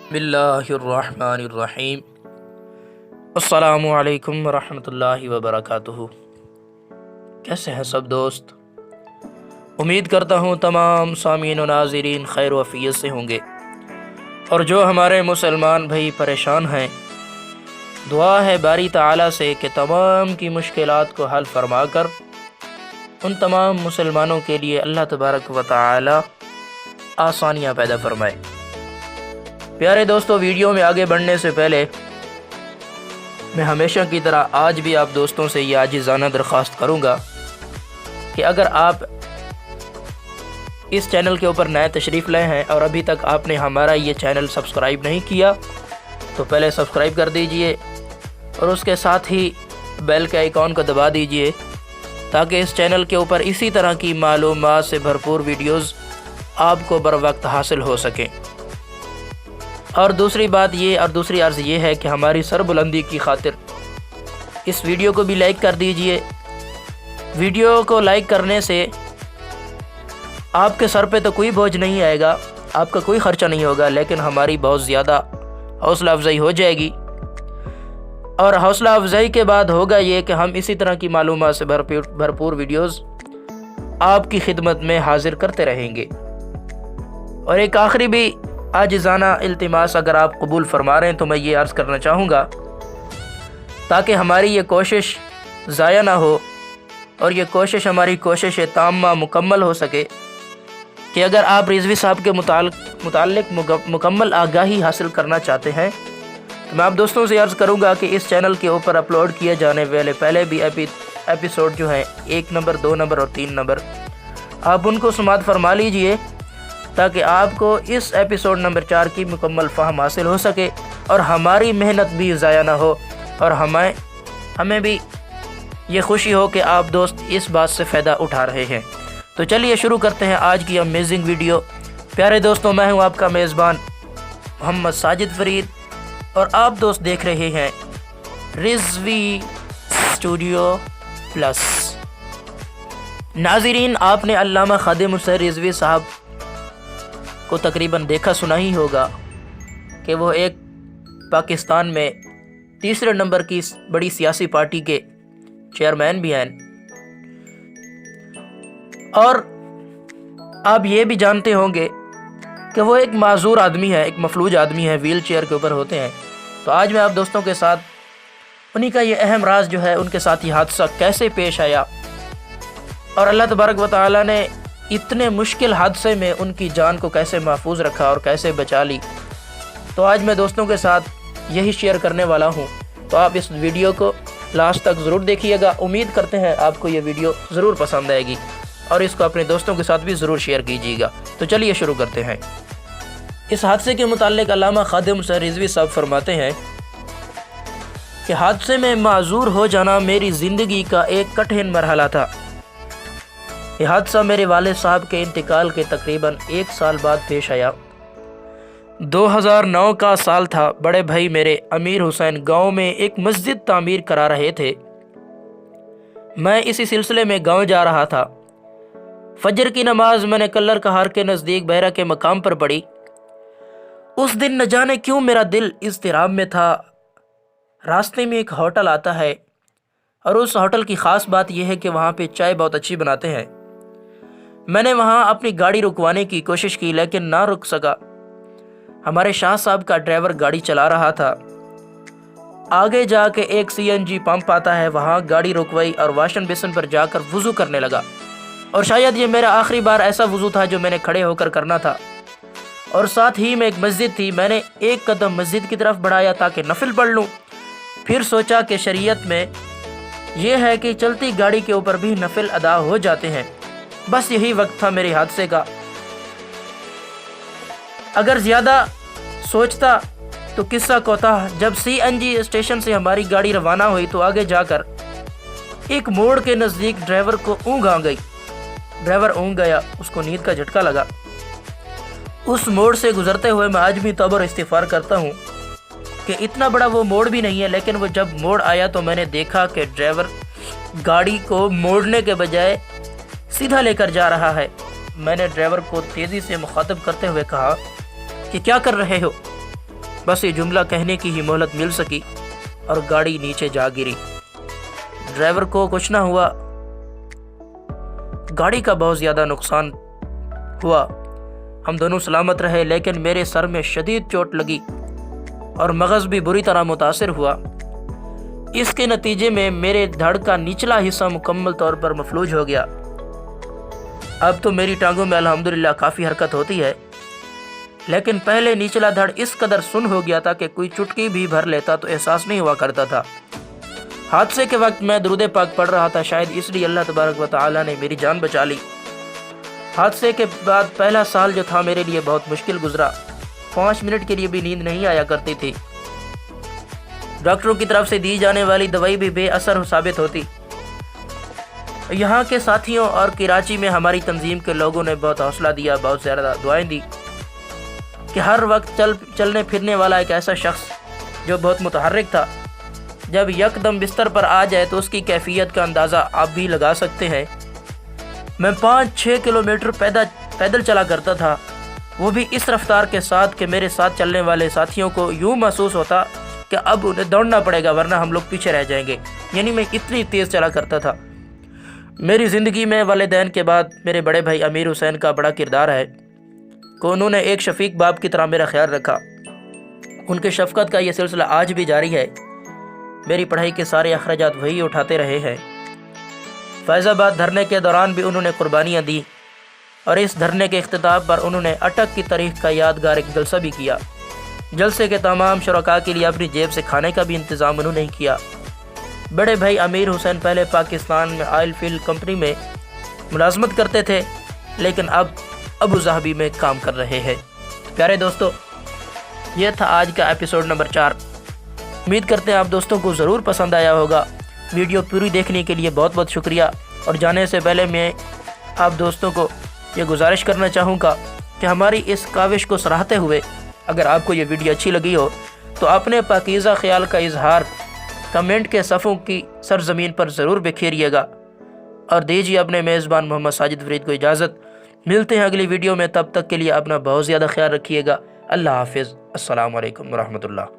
بسم اللہ الرحمن الرحیم۔ السلام علیکم ورحمۃ اللہ وبرکاتہ۔ کیسے ہیں سب دوست؟ امید کرتا ہوں تمام سامعین و ناظرین خیر و عافیت سے ہوں گے، اور جو ہمارے مسلمان بھائی پریشان ہیں، دعا ہے باری تعالیٰ سے کہ تمام کی مشکلات کو حل فرما کر ان تمام مسلمانوں کے لیے اللہ تبارک و تعالیٰ آسانیاں پیدا فرمائے۔ پیارے دوستو، ویڈیو میں آگے بڑھنے سے پہلے میں ہمیشہ کی طرح آج بھی آپ دوستوں سے یہ عاجزانہ درخواست کروں گا کہ اگر آپ اس چینل کے اوپر نئے تشریف لائے ہیں اور ابھی تک آپ نے ہمارا یہ چینل سبسکرائب نہیں کیا تو پہلے سبسکرائب کر دیجئے، اور اس کے ساتھ ہی بیل کے آئیکن کو دبا دیجئے تاکہ اس چینل کے اوپر اسی طرح کی معلومات سے بھرپور ویڈیوز آپ کو بر وقت حاصل ہو سکیں۔ اور دوسری بات یہ، اور دوسری عرض یہ ہے کہ ہماری سربلندی کی خاطر اس ویڈیو کو بھی لائک کر دیجئے۔ ویڈیو کو لائک کرنے سے آپ کے سر پہ تو کوئی بوجھ نہیں آئے گا، آپ کا کوئی خرچہ نہیں ہوگا، لیکن ہماری بہت زیادہ حوصلہ افزائی ہو جائے گی، اور حوصلہ افزائی کے بعد ہوگا یہ کہ ہم اسی طرح کی معلومات سے بھرپور ویڈیوز آپ کی خدمت میں حاضر کرتے رہیں گے۔ اور ایک آخری بھی عاجزانہ التماس اگر آپ قبول فرما رہے ہیں تو میں یہ عرض کرنا چاہوں گا، تاکہ ہماری یہ کوشش ضائع نہ ہو اور یہ کوشش ہماری کوشش تامہ مکمل ہو سکے، کہ اگر آپ رضوی صاحب کے متعلق مکمل آگاہی حاصل کرنا چاہتے ہیں تو میں آپ دوستوں سے عرض کروں گا کہ اس چینل کے اوپر اپلوڈ کیے جانے والے پہلے بھی ایپیسوڈ جو ہیں 1 نمبر 2 نمبر اور 3 نمبر، آپ ان کو سماعت فرما لیجئے تاکہ آپ کو اس ایپیسوڈ نمبر 4 کی مکمل فہم حاصل ہو سکے اور ہماری محنت بھی ضائع نہ ہو، اور ہمیں بھی یہ خوشی ہو کہ آپ دوست اس بات سے فائدہ اٹھا رہے ہیں۔ تو چلیے شروع کرتے ہیں آج کی امیزنگ ویڈیو۔ پیارے دوستوں، میں ہوں آپ کا میزبان محمد ساجد فرید، اور آپ دوست دیکھ رہے ہیں رضوی اسٹوڈیو پلس۔ ناظرین، آپ نے علامہ خادم حسین رضوی صاحب کو تقریباً دیکھا سنا ہی ہوگا کہ وہ ایک پاکستان میں 3 نمبر کی بڑی سیاسی پارٹی کے چیئرمین بھی ہیں، اور آپ یہ بھی جانتے ہوں گے کہ وہ ایک معذور آدمی ہے، ایک مفلوج آدمی ہے، ویل چیئر کے اوپر ہوتے ہیں۔ تو آج میں آپ دوستوں کے ساتھ انہی کا یہ اہم راز جو ہے، ان کے ساتھ یہ حادثہ کیسے پیش آیا، اور اللہ تبارک و تعالیٰ نے اتنے مشکل حادثے میں ان کی جان کو کیسے محفوظ رکھا اور کیسے بچا لی، تو آج میں دوستوں کے ساتھ یہی شیئر کرنے والا ہوں۔ تو آپ اس ویڈیو کو لاسٹ تک ضرور دیکھیے گا، امید کرتے ہیں آپ کو یہ ویڈیو ضرور پسند آئے گی، اور اس کو اپنے دوستوں کے ساتھ بھی ضرور شیئر کیجیے گا۔ تو چلیے شروع کرتے ہیں۔ اس حادثے کے متعلق علامہ خادم حسین رضوی صاحب فرماتے ہیں کہ حادثے میں معذور ہو جانا میری زندگی کا ایک کٹھن مرحلہ تھا۔ یہ حادثہ میرے والد صاحب کے انتقال کے تقریباً 1 سال بعد پیش آیا۔ 2009 کا سال تھا۔ بڑے بھائی میرے امیر حسین گاؤں میں ایک مسجد تعمیر کرا رہے تھے۔ میں اسی سلسلے میں گاؤں جا رہا تھا۔ فجر کی نماز میں نے کلر کہار کے نزدیک بحیرہ کے مقام پر پڑھی۔ اس دن نہ جانے کیوں میرا دل اضطراب میں تھا۔ راستے میں ایک ہوٹل آتا ہے، اور اس ہوٹل کی خاص بات یہ ہے کہ وہاں پہ چائے بہت اچھی بناتے ہیں۔ میں نے وہاں اپنی گاڑی رکوانے کی کوشش کی، لیکن نہ رک سکا۔ ہمارے شاہ صاحب کا ڈرائیور گاڑی چلا رہا تھا۔ آگے جا کے ایک CNG پمپ آتا ہے، وہاں گاڑی رکوائی اور واشن بیسن پر جا کر وضو کرنے لگا، اور شاید یہ میرا آخری بار ایسا وضو تھا جو میں نے کھڑے ہو کر کرنا تھا، اور ساتھ ہی میں ایک مسجد تھی۔ میں نے ایک قدم مسجد کی طرف بڑھایا تاکہ نفل پڑھ لوں، پھر سوچا کہ شریعت میں یہ ہے کہ چلتی گاڑی کے اوپر بھی نفل ادا ہو جاتے ہیں۔ بس یہی وقت تھا میرے حادثے کا۔ اگر زیادہ سوچتا تو قصہ کوتاہ۔ جب CNG اسٹیشن سے ہماری گاڑی روانہ ہوئی تو آگے جا کر ایک موڑ کے نزدیک ڈرائیور کو اونگ آ گئی۔ ڈرائیور اونگ گیا، اس کو نیند کا جھٹکا لگا۔ اس موڑ سے گزرتے ہوئے میں آج بھی توبہ اور استغفار کرتا ہوں کہ اتنا بڑا وہ موڑ بھی نہیں ہے، لیکن وہ جب موڑ آیا تو میں نے دیکھا کہ ڈرائیور گاڑی کو موڑنے کے بجائے سیدھا لے کر جا رہا ہے۔ میں نے ڈرائیور کو تیزی سے مخاطب کرتے ہوئے کہا کہ کیا کر رہے ہو؟ بس یہ جملہ کہنے کی ہی مہلت مل سکی اور گاڑی نیچے جا گری۔ ڈرائیور کو کچھ نہ ہوا، گاڑی کا بہت زیادہ نقصان ہوا، ہم دونوں سلامت رہے، لیکن میرے سر میں شدید چوٹ لگی اور مغز بھی بری طرح متاثر ہوا۔ اس کے نتیجے میں میرے دھڑ کا نچلا حصہ مکمل طور پر مفلوج ہو گیا۔ اب تو میری ٹانگوں میں الحمدللہ کافی حرکت ہوتی ہے، لیکن پہلے نچلا دھڑ اس قدر سن ہو گیا تھا کہ کوئی چٹکی بھی بھر لیتا تو احساس نہیں ہوا کرتا تھا۔ حادثے کے وقت میں درود پاک پڑھ رہا تھا، شاید اس لیے اللہ تبارک و تعالی نے میری جان بچا لی۔ حادثے کے بعد پہلا سال جو تھا میرے لیے بہت مشکل گزرا، 5 منٹ کے لیے بھی نیند نہیں آیا کرتی تھی۔ ڈاکٹروں کی طرف سے دی جانے والی دوائی بھی بے اثر ثابت ہوتی۔ یہاں کے ساتھیوں اور کراچی میں ہماری تنظیم کے لوگوں نے بہت حوصلہ دیا، بہت زیادہ دعائیں دی کہ ہر وقت چلنے پھرنے والا ایک ایسا شخص جو بہت متحرک تھا، جب یکدم بستر پر آ جائے تو اس کی کیفیت کا اندازہ آپ بھی لگا سکتے ہیں۔ میں 5-6 کلومیٹر پیدل چلا کرتا تھا، وہ بھی اس رفتار کے ساتھ کہ میرے ساتھ چلنے والے ساتھیوں کو یوں محسوس ہوتا کہ اب انہیں دوڑنا پڑے گا ورنہ ہم لوگ پیچھے رہ جائیں گے، یعنی میں اتنی تیز چلا کرتا تھا۔ میری زندگی میں والدین کے بعد میرے بڑے بھائی امیر حسین کا بڑا کردار ہے کہ انہوں نے ایک شفیق باپ کی طرح میرا خیال رکھا۔ ان کے شفقت کا یہ سلسلہ آج بھی جاری ہے۔ میری پڑھائی کے سارے اخراجات وہی اٹھاتے رہے ہیں۔ فیض آباد دھرنے کے دوران بھی انہوں نے قربانیاں دی اور اس دھرنے کے اختتام پر انہوں نے اٹک کی تاریخ کا یادگار ایک جلسہ بھی کیا۔ جلسے کے تمام شرکاء کے لیے اپنی جیب سے کھانے کا بھی انتظام انہوں نے کیا۔ بڑے بھائی امیر حسین پہلے پاکستان میں آئل فیلڈ کمپنی میں ملازمت کرتے تھے، لیکن اب ابو ظہبی میں کام کر رہے ہیں۔ پیارے دوستو، یہ تھا آج کا ایپیسوڈ نمبر 4۔ امید کرتے ہیں آپ دوستوں کو ضرور پسند آیا ہوگا۔ ویڈیو پوری دیکھنے کے لیے بہت بہت شکریہ، اور جانے سے پہلے میں آپ دوستوں کو یہ گزارش کرنا چاہوں گا کہ ہماری اس کاوش کو سراہتے ہوئے اگر آپ کو یہ ویڈیو اچھی لگی ہو تو اپنے پاکیزہ خیال کا اظہار کمنٹ کے صفوں کی سرزمین پر ضرور بکھیریے گا، اور دیجیے اپنے میزبان محمد ساجد فرید کو اجازت۔ ملتے ہیں اگلی ویڈیو میں، تب تک کے لیے اپنا بہت زیادہ خیال رکھیے گا۔ اللہ حافظ۔ السلام علیکم ورحمۃ اللہ۔